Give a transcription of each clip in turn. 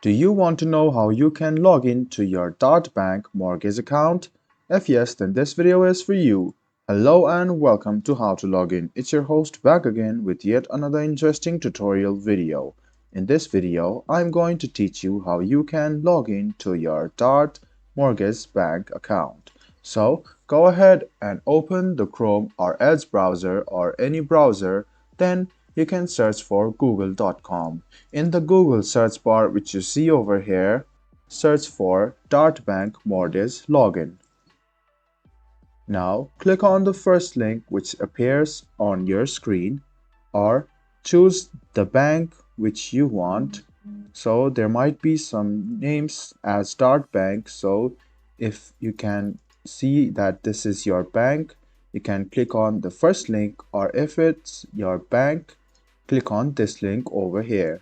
Do you want to know how you can log in to your Bank mortgage account? If yes, then this video is for you. Hello and welcome to How to Log In. It's your host back again with yet another interesting tutorial video. In this video, I'm going to teach you how you can log in to your mortgage bank account. So go ahead and open the Chrome or Edge browser or any browser, then you can search for google.com. In the Google search bar which you see over here, search for Bank Mortgage Login. Now click on the first link which appears on your screen or choose the bank which you want. So there might be some names as Start Bank, so if you can see that this is your bank, you can click on the first link, or if it's your bank, click on this link over here.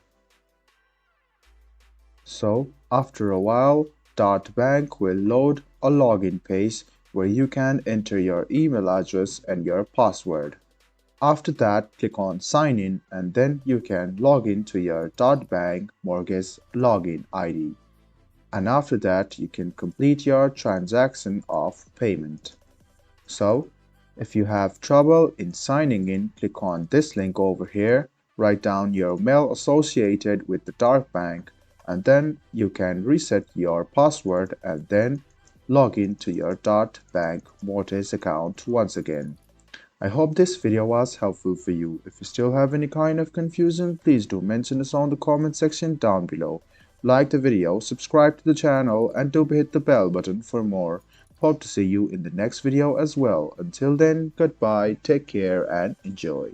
So after a while, Bank will load a login page where you can enter your email address and your password. After that, click on sign in and then you can log in to your Bank mortgage login ID. And after that, you can complete your transaction of payment. So if you have trouble in signing in, click on this link over here, write down your mail associated with the Bank, and then you can reset your password and then log in to your Bank mortgage account once again. I hope this video was helpful for you. If you still have any kind of confusion, please do mention us on the comment section down below. Like the video, subscribe to the channel, and do hit the bell button for more. Hope to see you in the next video as well. Until then, goodbye, take care and enjoy.